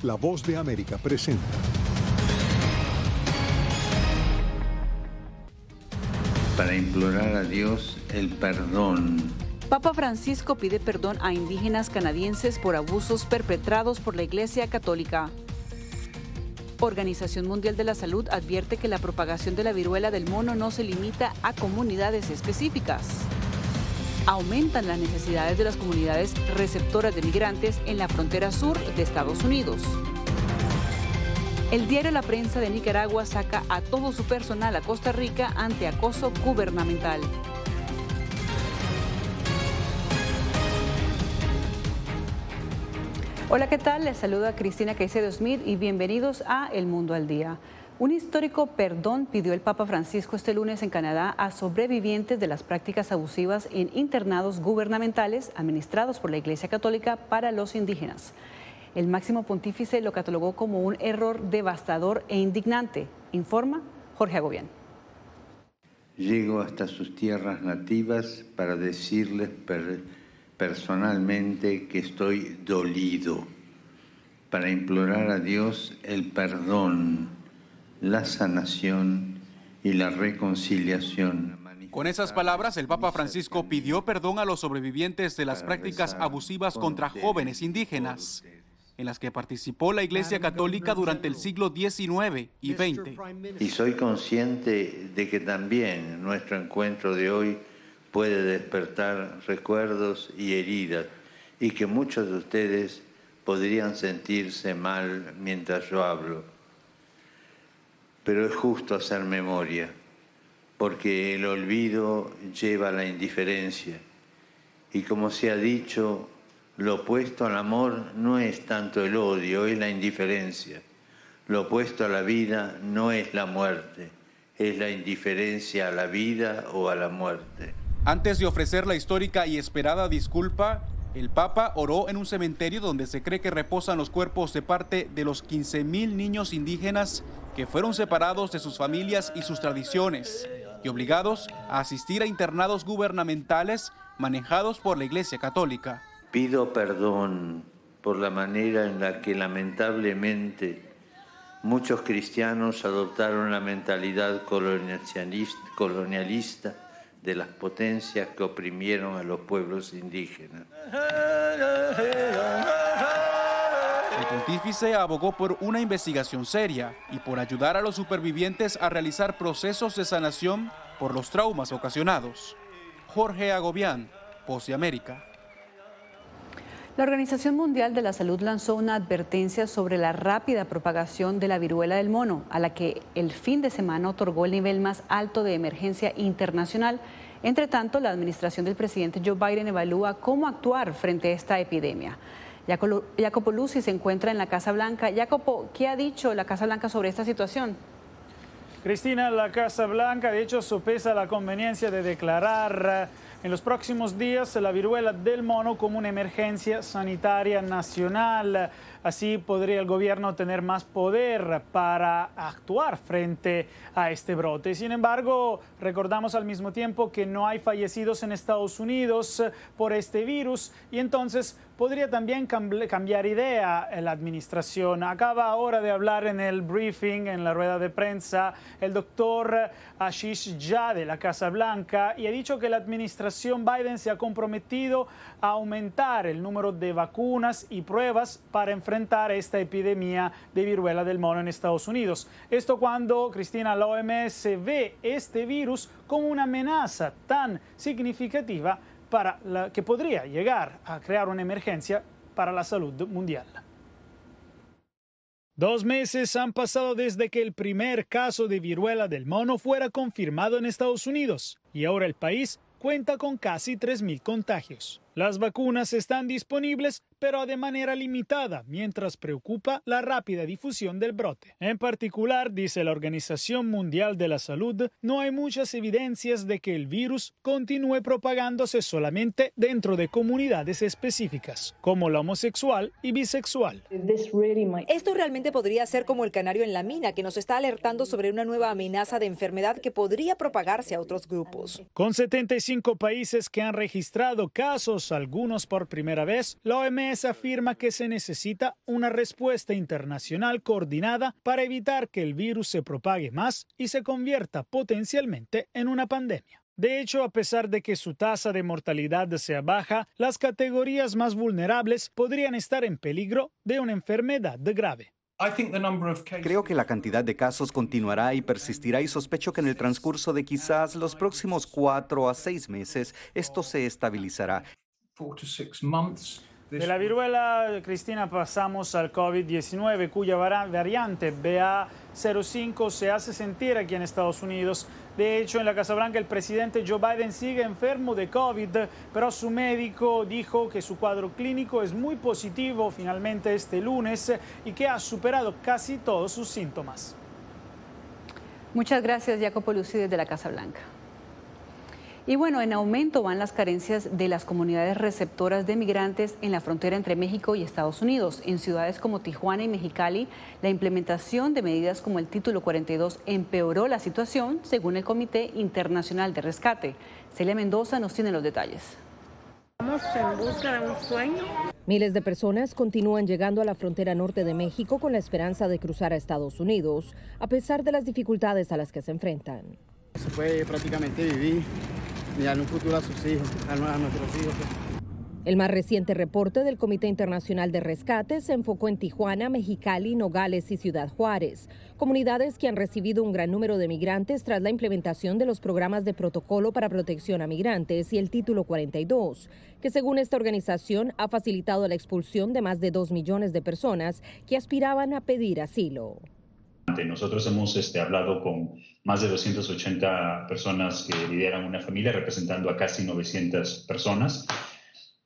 La Voz de América presenta. Para implorar a Dios el perdón. Papa Francisco pide perdón a indígenas canadienses por abusos perpetrados por la Iglesia Católica. Organización Mundial de la Salud advierte que la propagación de la viruela del mono no se limita a comunidades específicas. Aumentan las necesidades de las comunidades receptoras de migrantes en la frontera sur de Estados Unidos. El diario La Prensa de Nicaragua saca a todo su personal a Costa Rica ante acoso gubernamental. Hola, ¿qué tal? Les saluda Cristina Caicedo Smith y bienvenidos a El Mundo al Día. Un histórico perdón pidió el Papa Francisco este lunes en Canadá a sobrevivientes de las prácticas abusivas en internados gubernamentales administrados por la Iglesia Católica para los indígenas. El máximo pontífice lo catalogó como un error devastador e indignante, informa Jorge Agobián. Llego hasta sus tierras nativas para decirles personalmente que estoy dolido, para implorar a Dios el perdón, la sanación y la reconciliación. Con esas palabras, el Papa Francisco pidió perdón a los sobrevivientes de las prácticas abusivas contra jóvenes indígenas, en las que participó la Iglesia Católica durante el siglo XIX y XX. Y soy consciente de que también nuestro encuentro de hoy puede despertar recuerdos y heridas, y que muchos de ustedes podrían sentirse mal mientras yo hablo. Pero es justo hacer memoria, porque el olvido lleva a la indiferencia. Y como se ha dicho, lo opuesto al amor no es tanto el odio, es la indiferencia. Lo opuesto a la vida no es la muerte, es la indiferencia a la vida o a la muerte. Antes de ofrecer la histórica y esperada disculpa, el Papa oró en un cementerio donde se cree que reposan los cuerpos de parte de los 15,000 niños indígenas que fueron separados de sus familias y sus tradiciones y obligados a asistir a internados gubernamentales manejados por la Iglesia Católica. Pido perdón por la manera en la que lamentablemente muchos cristianos adoptaron la mentalidad colonialista de las potencias que oprimieron a los pueblos indígenas. El pontífice abogó por una investigación seria y por ayudar a los supervivientes a realizar procesos de sanación por los traumas ocasionados. Jorge Agobián, Voz de América. La Organización Mundial de la Salud lanzó una advertencia sobre la rápida propagación de la viruela del mono, a la que el fin de semana otorgó el nivel más alto de emergencia internacional. Entre tanto, la administración del presidente Joe Biden evalúa cómo actuar frente a esta epidemia. Jacopo Luzzi se encuentra en la Casa Blanca. Jacopo, ¿qué ha dicho la Casa Blanca sobre esta situación? Cristina, la Casa Blanca de hecho sopesa la conveniencia de declarar en los próximos días la viruela del mono como una emergencia sanitaria nacional. Así podría el gobierno tener más poder para actuar frente a este brote. Sin embargo, recordamos al mismo tiempo que no hay fallecidos en Estados Unidos por este virus y entonces podría también cambiar idea la administración. Acaba ahora de hablar en el briefing, en la rueda de prensa, el doctor Ashish Jha de la Casa Blanca y ha dicho que la administración Biden se ha comprometido a aumentar el número de vacunas y pruebas para enfrentar esta epidemia de viruela del mono en Estados Unidos. Esto cuando, Cristina, la OMS ve este virus como una amenaza tan significativa que podría llegar a crear una emergencia para la salud mundial. 2 meses han pasado desde que el primer caso de viruela del mono fuera confirmado en Estados Unidos y ahora el país cuenta con casi 3,000 contagios. Las vacunas están disponibles, pero de manera limitada, mientras preocupa la rápida difusión del brote. En particular, dice la Organización Mundial de la Salud, no hay muchas evidencias de que el virus continúe propagándose solamente dentro de comunidades específicas, como la homosexual y bisexual. Esto realmente podría ser como el canario en la mina, que nos está alertando sobre una nueva amenaza de enfermedad que podría propagarse a otros grupos. Con 75 países que han registrado casos, algunos por primera vez, la OMS OMS afirma que se necesita una respuesta internacional coordinada para evitar que el virus se propague más y se convierta potencialmente en una pandemia. De hecho, a pesar de que su tasa de mortalidad sea baja, las categorías más vulnerables podrían estar en peligro de una enfermedad grave. Creo que la cantidad de casos continuará y persistirá y sospecho que en el transcurso de quizás los próximos 4 a 6 meses esto se estabilizará. De la viruela, Cristina, pasamos al COVID-19, cuya variante BA.05 se hace sentir aquí en Estados Unidos. De hecho, en la Casa Blanca el presidente Joe Biden sigue enfermo de COVID, pero su médico dijo que su cuadro clínico es muy positivo finalmente este lunes y que ha superado casi todos sus síntomas. Muchas gracias, Jacopo Luzzi, desde la Casa Blanca. Y bueno, en aumento van las carencias de las comunidades receptoras de migrantes en la frontera entre México y Estados Unidos. En ciudades como Tijuana y Mexicali, la implementación de medidas como el Título 42 empeoró la situación, según el Comité Internacional de Rescate. Celia Mendoza nos tiene los detalles. Estamos en busca de un sueño. Miles de personas continúan llegando a la frontera norte de México con la esperanza de cruzar a Estados Unidos, a pesar de las dificultades a las que se enfrentan. Se puede prácticamente vivir y darle un futuro a sus hijos, a nuestros hijos. El más reciente reporte del Comité Internacional de Rescate se enfocó en Tijuana, Mexicali, Nogales y Ciudad Juárez, comunidades que han recibido un gran número de migrantes tras la implementación de los programas de protocolo para protección a migrantes y el Título 42, que según esta organización ha facilitado la expulsión de más de 2 millones de personas que aspiraban a pedir asilo. Nosotros hemos hablado con más de 280 personas que lideran una familia, representando a casi 900 personas.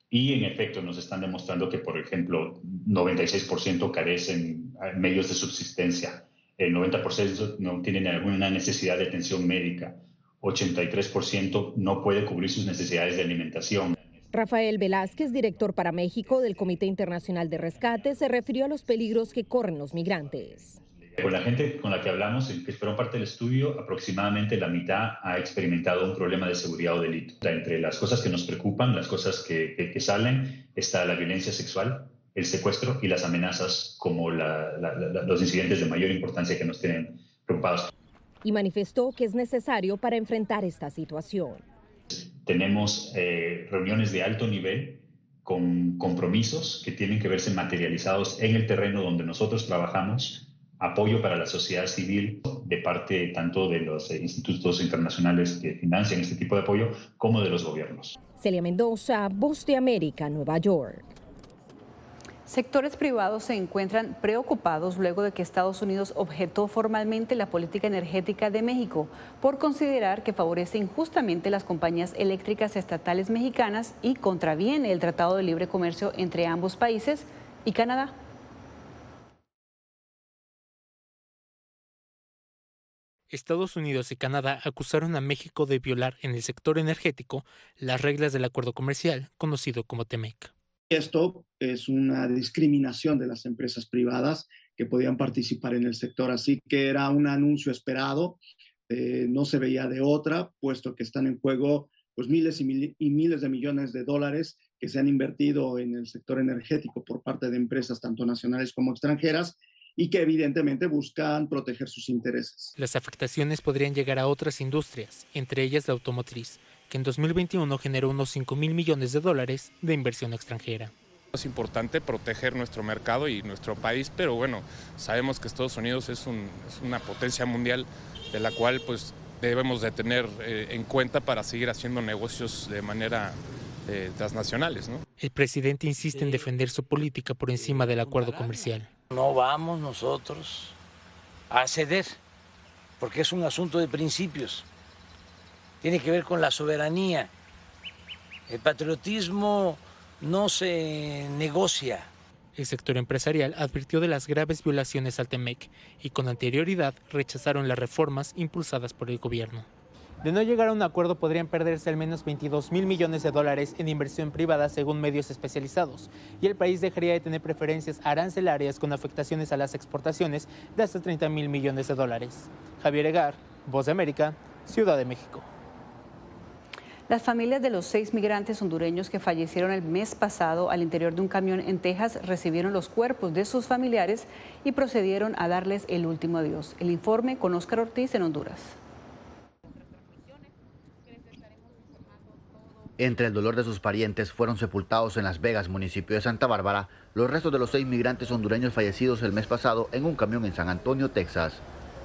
Y en efecto nos están demostrando que, por ejemplo, 96% carecen medios de subsistencia, el 90% no tienen alguna necesidad de atención médica, 83% no puede cubrir sus necesidades de alimentación. Rafael Velázquez, director para México del Comité Internacional de Rescate, se refirió a los peligros que corren los migrantes. Con la gente con la que hablamos, que fueron parte del estudio, aproximadamente la mitad ha experimentado un problema de seguridad o delito. Entre las cosas que nos preocupan, las cosas que salen, está la violencia sexual, el secuestro y las amenazas como los incidentes de mayor importancia que nos tienen preocupados. Y manifestó que es necesario para enfrentar esta situación. Tenemos reuniones de alto nivel con compromisos que tienen que verse materializados en el terreno donde nosotros trabajamos, apoyo para la sociedad civil de parte tanto de los institutos internacionales que financian este tipo de apoyo como de los gobiernos. Celia Mendoza, Voz de América, Nueva York. Sectores privados se encuentran preocupados luego de que Estados Unidos objetó formalmente la política energética de México por considerar que favorece injustamente las compañías eléctricas estatales mexicanas y contraviene el Tratado de Libre Comercio entre ambos países y Canadá. Estados Unidos y Canadá acusaron a México de violar en el sector energético las reglas del acuerdo comercial conocido como TEMEC. Esto es una discriminación de las empresas privadas que podían participar en el sector, así que era un anuncio esperado, no se veía de otra, puesto que están en juego pues, miles y miles de millones de dólares que se han invertido en el sector energético por parte de empresas tanto nacionales como extranjeras, y que evidentemente buscan proteger sus intereses. Las afectaciones podrían llegar a otras industrias, entre ellas la automotriz, que en 2021 generó unos 5,000 millones de dólares de inversión extranjera. Es importante proteger nuestro mercado y nuestro país, pero bueno, sabemos que Estados Unidos es una potencia mundial de la cual pues debemos de tener en cuenta para seguir haciendo negocios de manera transnacionales, ¿no? El presidente insiste en defender su política por encima del acuerdo comercial. No vamos nosotros a ceder, porque es un asunto de principios. Tiene que ver con la soberanía. El patriotismo no se negocia. El sector empresarial advirtió de las graves violaciones al TEMEC y con anterioridad rechazaron las reformas impulsadas por el gobierno. De no llegar a un acuerdo podrían perderse al menos 22,000 millones de dólares en inversión privada según medios especializados, y el país dejaría de tener preferencias arancelarias con afectaciones a las exportaciones de hasta 30,000 millones de dólares. Javier Egar, Voz de América, Ciudad de México. Las familias de los 6 migrantes hondureños que fallecieron el mes pasado al interior de un camión en Texas recibieron los cuerpos de sus familiares y procedieron a darles el último adiós. El informe con Óscar Ortiz en Honduras. Entre el dolor de sus parientes fueron sepultados en Las Vegas, municipio de Santa Bárbara, los restos de los 6 migrantes hondureños fallecidos el mes pasado en un camión en San Antonio, Texas.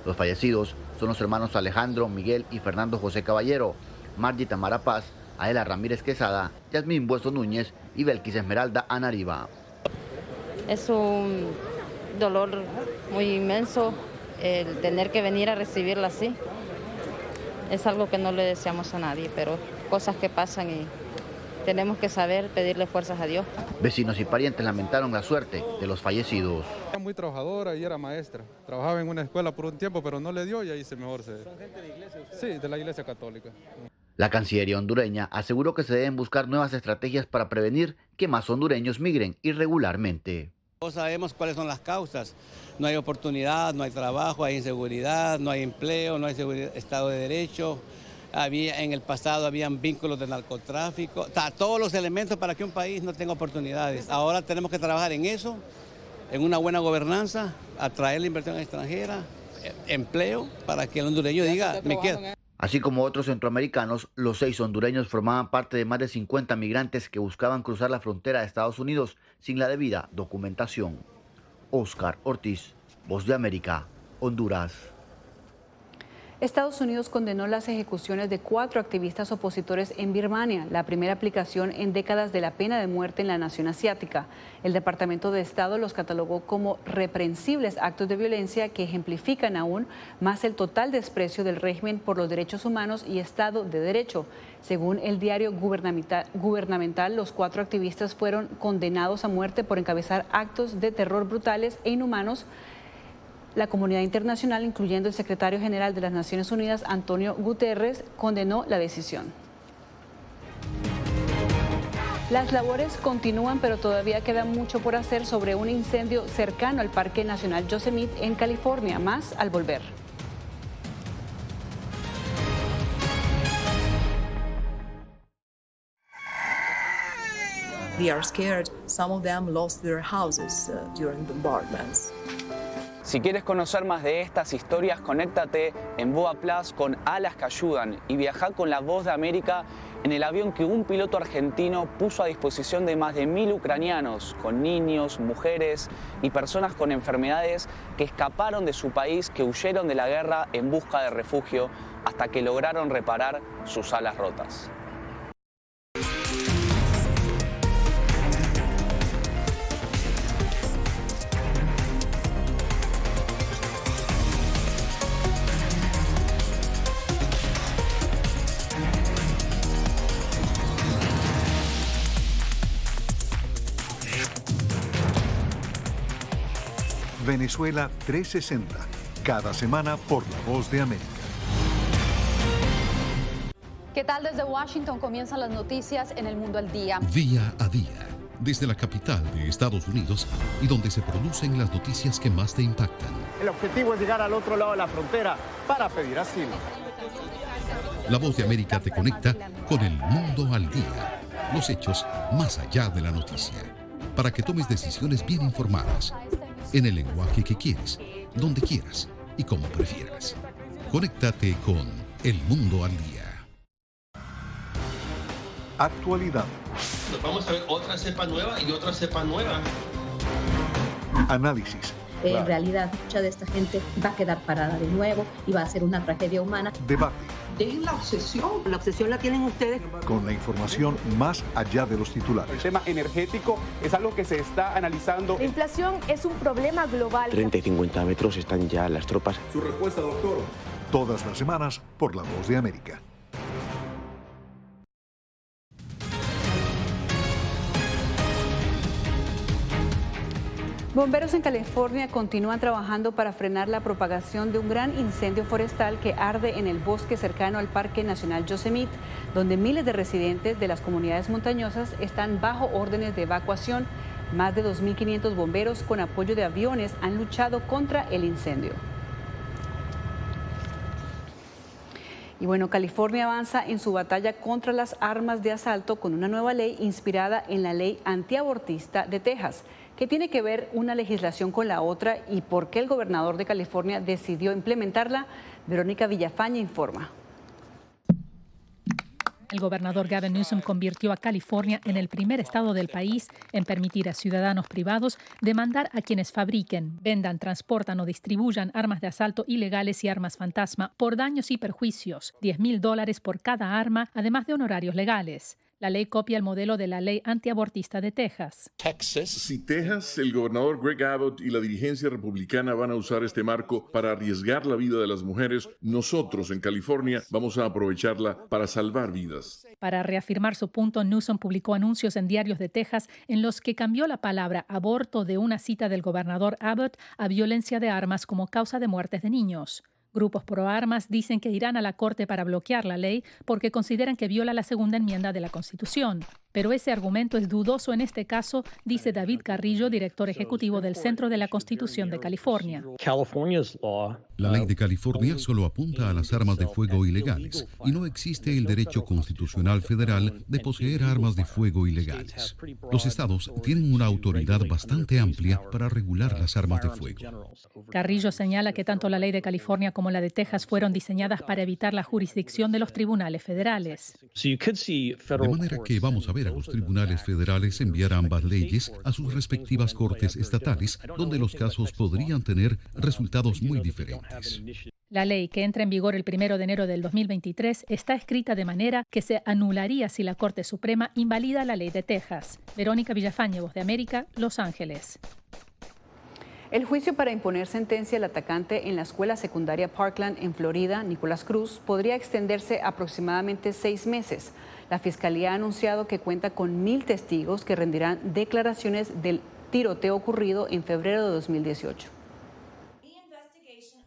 Los fallecidos son los hermanos Alejandro, Miguel y Fernando José Caballero, Margie Tamara Paz, Aela Ramírez Quesada, Yasmín Bueso Núñez y Belkis Esmeralda Anariba. Es un dolor muy inmenso el tener que venir a recibirla así. Es algo que no le deseamos a nadie, pero cosas que pasan y tenemos que saber pedirle fuerzas a Dios. Vecinos y parientes lamentaron la suerte de los fallecidos. Era muy trabajadora y era maestra. Trabajaba en una escuela por un tiempo, pero no le dio y ahí se mejor se... ¿Son gente de iglesia ustedes? Sí, de la iglesia católica. La Cancillería hondureña aseguró que se deben buscar nuevas estrategias para prevenir que más hondureños migren irregularmente. Todos sabemos cuáles son las causas. No hay oportunidad, no hay trabajo, hay inseguridad, no hay empleo, no hay Estado de Derecho. En el pasado habían vínculos de narcotráfico. Todos los elementos para que un país no tenga oportunidades. Ahora tenemos que trabajar en eso, en una buena gobernanza, atraer la inversión extranjera, empleo, para que el hondureño diga, me quedo. Así como otros centroamericanos, los 6 hondureños formaban parte de más de 50 migrantes que buscaban cruzar la frontera de Estados Unidos sin la debida documentación. Óscar Ortiz, Voz de América, Honduras. Estados Unidos condenó las ejecuciones de 4 activistas opositores en Birmania, la primera aplicación en décadas de la pena de muerte en la nación asiática. El Departamento de Estado los catalogó como reprensibles actos de violencia que ejemplifican aún más el total desprecio del régimen por los derechos humanos y Estado de Derecho. Según el diario gubernamental, los 4 activistas fueron condenados a muerte por encabezar actos de terror brutales e inhumanos. La comunidad internacional, incluyendo el secretario general de las Naciones Unidas, Antonio Guterres, condenó la decisión. Las labores continúan, pero todavía queda mucho por hacer sobre un incendio cercano al Parque Nacional Yosemite en California. Más al volver. They are scared. Some of them lost their houses during bombardments. Si quieres conocer más de estas historias, conéctate en Boa Plus con Alas que Ayudan y viaja con la Voz de América en el avión que un piloto argentino puso a disposición de más de 1000 ucranianos, con niños, mujeres y personas con enfermedades que escaparon de su país, que huyeron de la guerra en busca de refugio hasta que lograron reparar sus alas rotas. Venezuela 360, cada semana por La Voz de América. ¿Qué tal? Desde Washington comienzan las noticias en El Mundo al Día. Día a día, desde la capital de Estados Unidos y donde se producen las noticias que más te impactan. El objetivo es llegar al otro lado de la frontera para pedir asilo. La Voz de América te conecta con El Mundo al Día. Los hechos más allá de la noticia. Para que tomes decisiones bien informadas. En el lenguaje que quieres, donde quieras y como prefieras. Conéctate con El Mundo al Día. Actualidad. Nos vamos a ver otra cepa nueva y otra cepa nueva. Análisis. En realidad, mucha de esta gente va a quedar parada de nuevo y va a ser una tragedia humana. Debate. Dejen la obsesión. La obsesión la tienen ustedes. Con la información más allá de los titulares. El tema energético es algo que se está analizando. La inflación es un problema global. 30 y 50 metros están ya las tropas. Su respuesta, doctor. Todas las semanas por La Voz de América. Bomberos en California continúan trabajando para frenar la propagación de un gran incendio forestal que arde en el bosque cercano al Parque Nacional Yosemite, donde miles de residentes de las comunidades montañosas están bajo órdenes de evacuación. Más de 2.500 bomberos con apoyo de aviones han luchado contra el incendio. Y bueno, California avanza en su batalla contra las armas de asalto con una nueva ley inspirada en la ley antiabortista de Texas. ¿Qué tiene que ver una legislación con la otra y por qué el gobernador de California decidió implementarla? Verónica Villafañe informa. El gobernador Gavin Newsom convirtió a California en el primer estado del país en permitir a ciudadanos privados demandar a quienes fabriquen, vendan, transportan o distribuyan armas de asalto ilegales y armas fantasma por daños y perjuicios, $10,000 por cada arma, además de honorarios legales. La ley copia el modelo de la ley antiabortista de Texas. Si Texas, el gobernador Greg Abbott y la dirigencia republicana van a usar este marco para arriesgar la vida de las mujeres, nosotros en California vamos a aprovecharla para salvar vidas. Para reafirmar su punto, Newsom publicó anuncios en diarios de Texas en los que cambió la palabra aborto de una cita del gobernador Abbott a violencia de armas como causa de muertes de niños. Grupos pro armas dicen que irán a la Corte para bloquear la ley porque consideran que viola la segunda enmienda de la Constitución. Pero ese argumento es dudoso en este caso, dice David Carrillo, director ejecutivo del Centro de la Constitución de California. La ley de California solo apunta a las armas de fuego ilegales y no existe el derecho constitucional federal de poseer armas de fuego ilegales. Los estados tienen una autoridad bastante amplia para regular las armas de fuego. Carrillo señala que tanto la ley de California como la de Texas fueron diseñadas para evitar la jurisdicción de los tribunales federales. De manera que vamos a ver a los tribunales federales enviar ambas leyes a sus respectivas cortes estatales, donde los casos podrían tener resultados muy diferentes. La ley, que entra en vigor el 1 de enero del 2023, está escrita de manera que se anularía si la Corte Suprema invalida la ley de Texas. Verónica Villafañe, Voz de América, Los Ángeles. El juicio para imponer sentencia al atacante en la escuela secundaria Parkland en Florida, Nicolás Cruz, podría extenderse aproximadamente 6 meses. La Fiscalía ha anunciado que cuenta con 1,000 testigos que rendirán declaraciones del tiroteo ocurrido en febrero de 2018.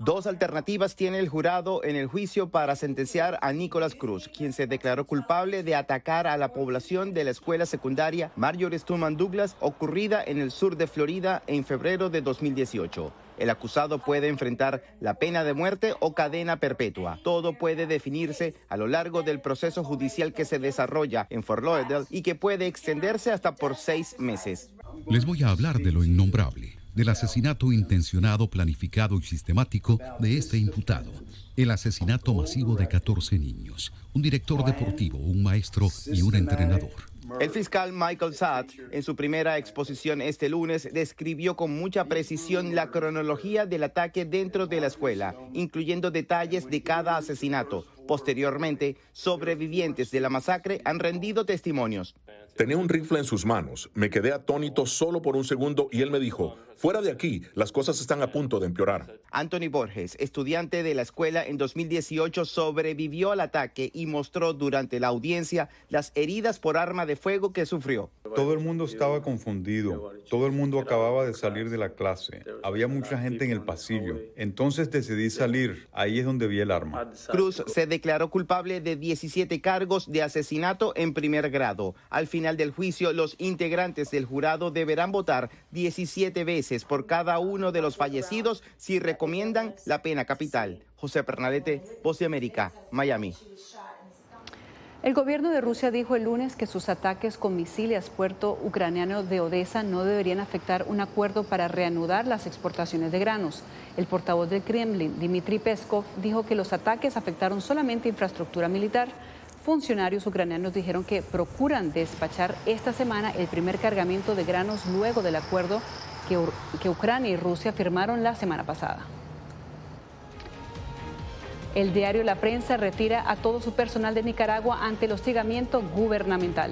Dos alternativas tiene el jurado en el juicio para sentenciar a Nicolás Cruz, quien se declaró culpable de atacar a la población de la escuela secundaria Marjorie Stoneman Douglas, ocurrida en el sur de Florida en febrero de 2018. El acusado puede enfrentar la pena de muerte o cadena perpetua. Todo puede definirse a lo largo del proceso judicial que se desarrolla en Fort Lauderdale y que puede extenderse hasta por 6 meses. Les voy a hablar de lo innombrable, del asesinato intencionado, planificado y sistemático de este imputado. El asesinato masivo de 14 niños, un director deportivo, un maestro y un entrenador. El fiscal Michael Satt, en su primera exposición este lunes, describió con mucha precisión la cronología del ataque dentro de la escuela, incluyendo detalles de cada asesinato. Posteriormente, sobrevivientes de la masacre han rendido testimonios. Tenía un rifle en sus manos. Me quedé atónito solo por un segundo y él me dijo, fuera de aquí, las cosas están a punto de empeorar. Anthony Borges, estudiante de la escuela en 2018, sobrevivió al ataque y mostró durante la audiencia las heridas por arma de fuego que sufrió. Todo el mundo estaba confundido. Todo el mundo acababa de salir de la clase. Había mucha gente en el pasillo. Entonces decidí salir. Ahí es donde vi el arma. Cruz se declaró culpable de 17 cargos de asesinato en primer grado. Al final del juicio, los integrantes del jurado deberán votar 17 veces por cada uno de los fallecidos si recomiendan la pena capital. José Pernalete, Voz de América, Miami. El gobierno de Rusia dijo el lunes que sus ataques con misiles puerto ucraniano de Odessa no deberían afectar un acuerdo para reanudar las exportaciones de granos. El portavoz del Kremlin, Dmitry Peskov, dijo que los ataques afectaron solamente infraestructura militar. Funcionarios ucranianos dijeron que procuran despachar esta semana el primer cargamento de granos luego del acuerdo que Ucrania y Rusia firmaron la semana pasada. El diario La Prensa retira a todo su personal de Nicaragua ante el hostigamiento gubernamental.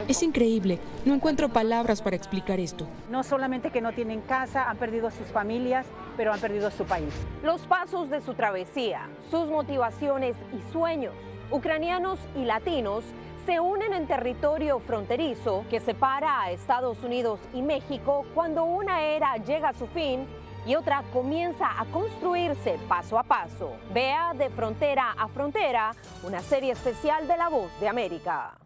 Es increíble. No encuentro palabras para explicar esto. No solamente que no tienen casa, han perdido a sus familias, pero han perdido su país. Los pasos de su travesía, sus motivaciones y sueños, ucranianos y latinos, se unen en territorio fronterizo que separa a Estados Unidos y México cuando una era llega a su fin y otra comienza a construirse paso a paso. Vea De Frontera a Frontera, una serie especial de La Voz de América.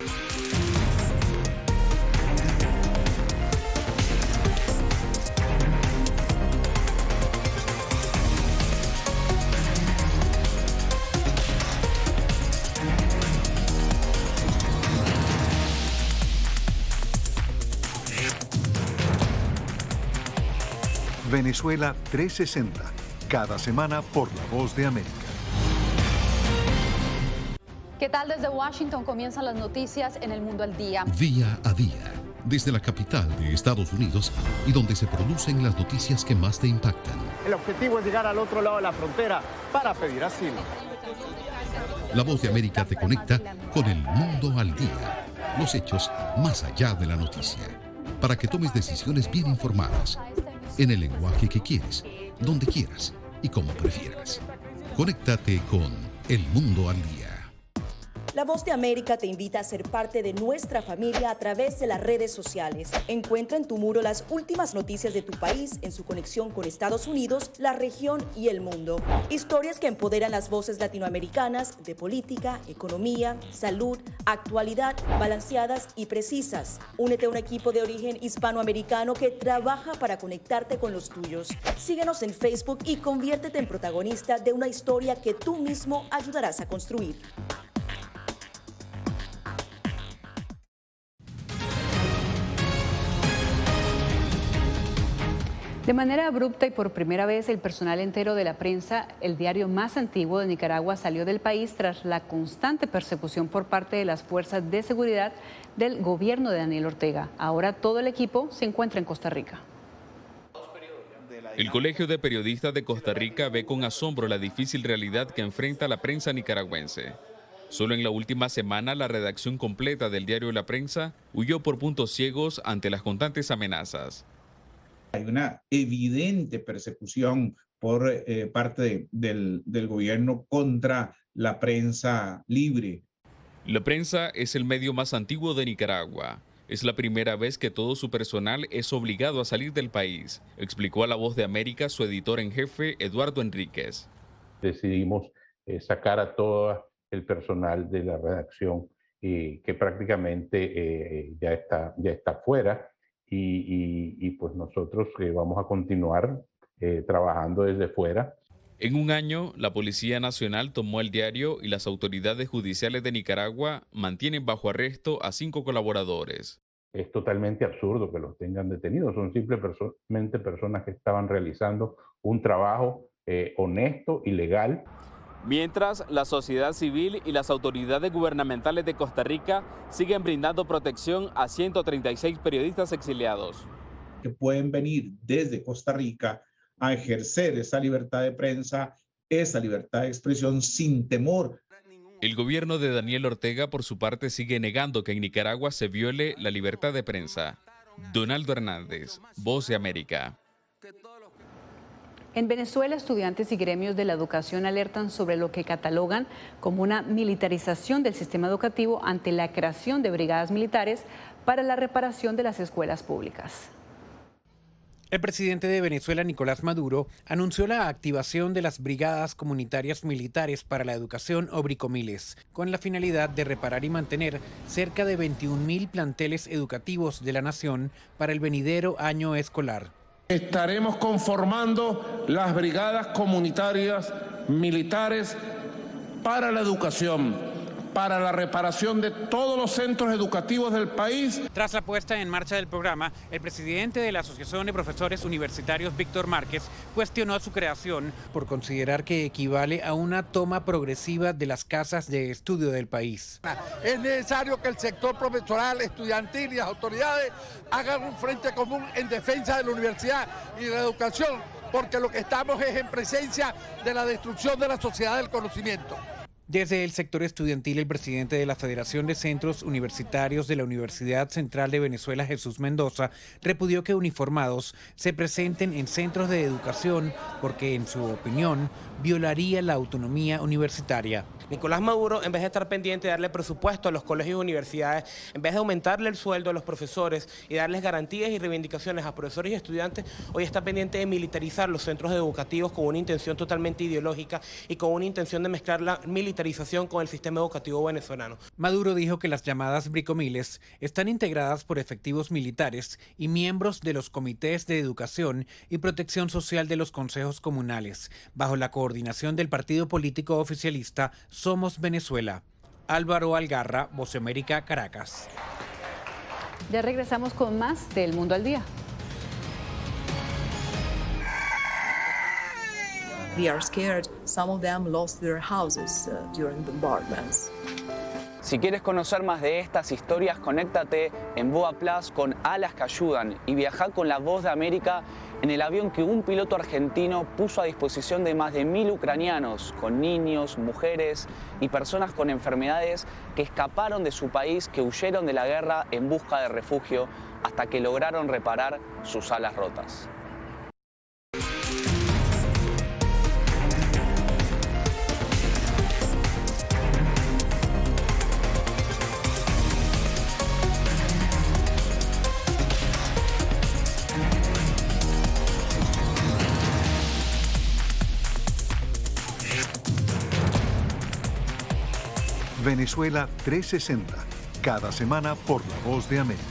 Venezuela 360, cada semana por La Voz de América. ¿Qué tal? Desde Washington comienzan las noticias en El Mundo al Día. Día a día, desde la capital de Estados Unidos y donde se producen las noticias que más te impactan. El objetivo es llegar al otro lado de la frontera para pedir asilo. La Voz de América te conecta con El Mundo al Día. Los hechos más allá de la noticia. Para que tomes decisiones bien informadas. En el lenguaje que quieres, donde quieras y como prefieras. Conéctate con El Mundo al Día. La Voz de América te invita a ser parte de nuestra familia a través de las redes sociales. Encuentra en tu muro las últimas noticias de tu país en su conexión con Estados Unidos, la región y el mundo. Historias que empoderan las voces latinoamericanas de política, economía, salud, actualidad, balanceadas y precisas. Únete a un equipo de origen hispanoamericano que trabaja para conectarte con los tuyos. Síguenos en Facebook y conviértete en protagonista de una historia que tú mismo ayudarás a construir. De manera abrupta y por primera vez, el personal entero de la prensa, el diario más antiguo de Nicaragua, salió del país tras la constante persecución por parte de las fuerzas de seguridad del gobierno de Daniel Ortega. Ahora todo el equipo se encuentra en Costa Rica. El Colegio de Periodistas de Costa Rica ve con asombro la difícil realidad que enfrenta la prensa nicaragüense. Solo en la última semana, la redacción completa del diario La Prensa huyó por puntos ciegos ante las constantes amenazas. Hay una evidente persecución por parte del gobierno contra la prensa libre. La Prensa es el medio más antiguo de Nicaragua. Es la primera vez que todo su personal es obligado a salir del país, explicó a La Voz de América su editor en jefe, Eduardo Enríquez. Decidimos sacar a todo el personal de la redacción que prácticamente ya está fuera. Y pues nosotros vamos a continuar trabajando desde fuera. En un año, la Policía Nacional tomó el diario y las autoridades judiciales de Nicaragua mantienen bajo arresto a 5 colaboradores. Es totalmente absurdo que los tengan detenidos. Son simplemente personas que estaban realizando un trabajo honesto y legal. Mientras, la sociedad civil y las autoridades gubernamentales de Costa Rica siguen brindando protección a 136 periodistas exiliados. Que pueden venir desde Costa Rica a ejercer esa libertad de prensa, esa libertad de expresión sin temor. El gobierno de Daniel Ortega, por su parte, sigue negando que en Nicaragua se viole la libertad de prensa. Donaldo Hernández, Voz de América. En Venezuela, estudiantes y gremios de la educación alertan sobre lo que catalogan como una militarización del sistema educativo ante la creación de brigadas militares para la reparación de las escuelas públicas. El presidente de Venezuela, Nicolás Maduro, anunció la activación de las brigadas comunitarias militares para la educación o bricomiles, con la finalidad de reparar y mantener cerca de 21.000 planteles educativos de la nación para el venidero año escolar. Estaremos conformando las brigadas comunitarias militares para la educación, para la reparación de todos los centros educativos del país. Tras la puesta en marcha del programa, el presidente de la Asociación de Profesores Universitarios, Víctor Márquez, cuestionó su creación por considerar que equivale a una toma progresiva de las casas de estudio del país. Es necesario que el sector profesoral, estudiantil y las autoridades hagan un frente común en defensa de la universidad y de la educación, porque lo que estamos es en presencia de la destrucción de la sociedad del conocimiento. Desde el sector estudiantil, el presidente de la Federación de Centros Universitarios de la Universidad Central de Venezuela, Jesús Mendoza, repudió que uniformados se presenten en centros de educación porque, en su opinión, violaría la autonomía universitaria. Nicolás Maduro, en vez de estar pendiente de darle presupuesto a los colegios y universidades, en vez de aumentarle el sueldo a los profesores y darles garantías y reivindicaciones a profesores y estudiantes, hoy está pendiente de militarizar los centros educativos con una intención totalmente ideológica y con una intención de mezclar la militarización con el sistema educativo venezolano. Maduro dijo que las llamadas bricomiles están integradas por efectivos militares y miembros de los comités de educación y protección social de los consejos comunales, bajo la coordinación del partido político oficialista Somos Venezuela. Álvaro Algarra, Voz de América, Caracas. Ya regresamos con más del Mundo al Día. They are scared. Some of them lost their houses during bombardments. Si quieres conocer más de estas historias, conéctate en Boa Plus con Alas que Ayudan y viaja con la Voz de América en el avión que un piloto argentino puso a disposición de más de 1000 ucranianos, con niños, mujeres y personas con enfermedades que escaparon de su país, que huyeron de la guerra en busca de refugio hasta que lograron reparar sus alas rotas. Venezuela 360, cada semana por La Voz de América.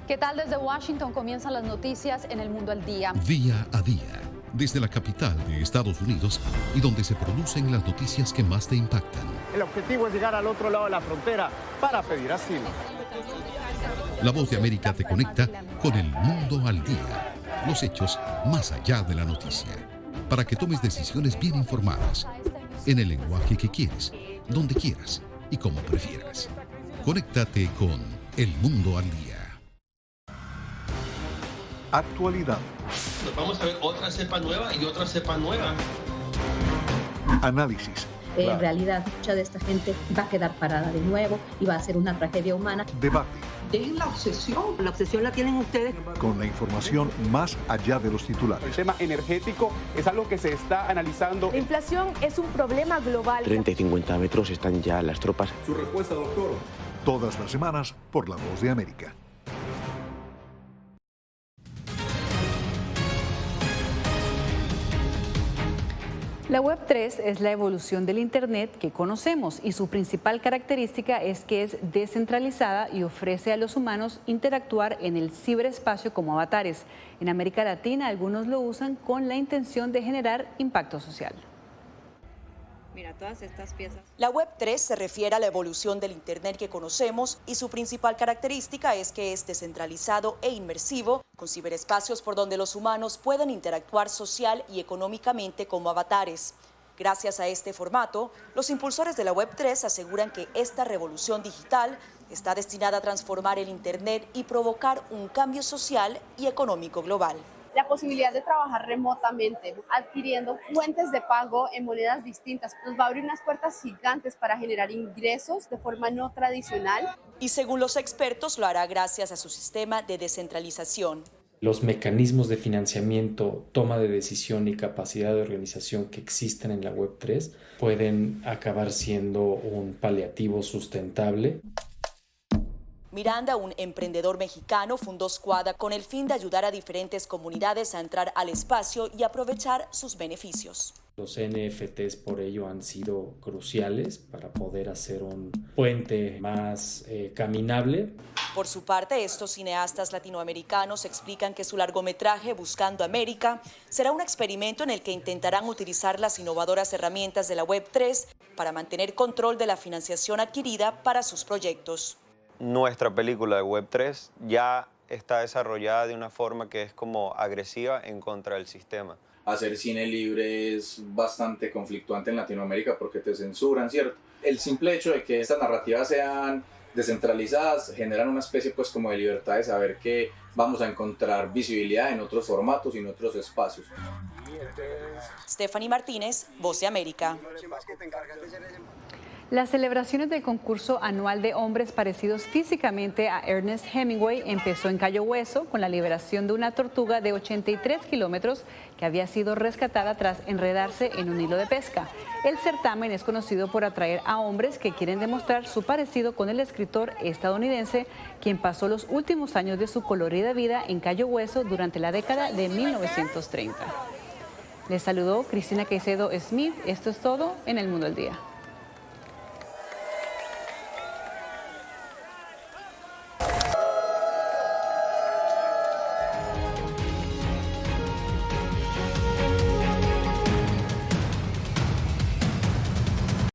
¿Qué tal? Desde Washington comienzan las noticias en El Mundo al Día. Día a día, desde la capital de Estados Unidos y donde se producen las noticias que más te impactan. El objetivo es llegar al otro lado de la frontera para pedir asilo. La Voz de América te conecta con El Mundo al Día, los hechos más allá de la noticia, para que tomes decisiones bien informadas, en el lenguaje que quieres, donde quieras y como prefieras. Conéctate con El Mundo al Día. Actualidad. Nos vamos a ver otra cepa nueva y otra cepa nueva. Análisis. En realidad, mucha de esta gente va a quedar parada de nuevo y va a ser una tragedia humana. Debate. Dejen la obsesión la tienen ustedes. Con la información más allá de los titulares. El tema energético es algo que se está analizando. La inflación es un problema global. 30 y 50 metros están ya las tropas. Su respuesta, doctor. Todas las semanas por La Voz de América. La Web3 es la evolución del Internet que conocemos y su principal característica es que es descentralizada y ofrece a los humanos interactuar en el ciberespacio como avatares. En América Latina, algunos lo usan con la intención de generar impacto social. Mira, todas estas piezas. La Web3 se refiere a la evolución del Internet que conocemos y su principal característica es que es descentralizado e inmersivo, con ciberespacios por donde los humanos pueden interactuar social y económicamente como avatares. Gracias a este formato, los impulsores de la Web3 aseguran que esta revolución digital está destinada a transformar el Internet y provocar un cambio social y económico global. La posibilidad de trabajar remotamente, adquiriendo fuentes de pago en monedas distintas, nos va a abrir unas puertas gigantes para generar ingresos de forma no tradicional. Y según los expertos, lo hará gracias a su sistema de descentralización. Los mecanismos de financiamiento, toma de decisión y capacidad de organización que existen en la Web3 pueden acabar siendo un paliativo sustentable. Miranda, un emprendedor mexicano, fundó Squada con el fin de ayudar a diferentes comunidades a entrar al espacio y aprovechar sus beneficios. Los NFTs por ello han sido cruciales para poder hacer un puente más caminable. Por su parte, estos cineastas latinoamericanos explican que su largometraje Buscando América será un experimento en el que intentarán utilizar las innovadoras herramientas de la Web3 para mantener control de la financiación adquirida para sus proyectos. Nuestra película de Web3 ya está desarrollada de una forma que es como agresiva en contra del sistema. Hacer cine libre es bastante conflictuante en Latinoamérica porque te censuran, ¿cierto? El simple hecho de que estas narrativas sean descentralizadas generan una especie pues como de libertad de saber que vamos a encontrar visibilidad en otros formatos y en otros espacios. Stephanie Martínez, Voz de América. Las celebraciones del concurso anual de hombres parecidos físicamente a Ernest Hemingway empezó en Cayo Hueso con la liberación de una tortuga de 83 kilómetros que había sido rescatada tras enredarse en un hilo de pesca. El certamen es conocido por atraer a hombres que quieren demostrar su parecido con el escritor estadounidense, quien pasó los últimos años de su colorida vida en Cayo Hueso durante la década de 1930. Les saludó Cristina Caicedo Smith. Esto es todo en El Mundo al Día.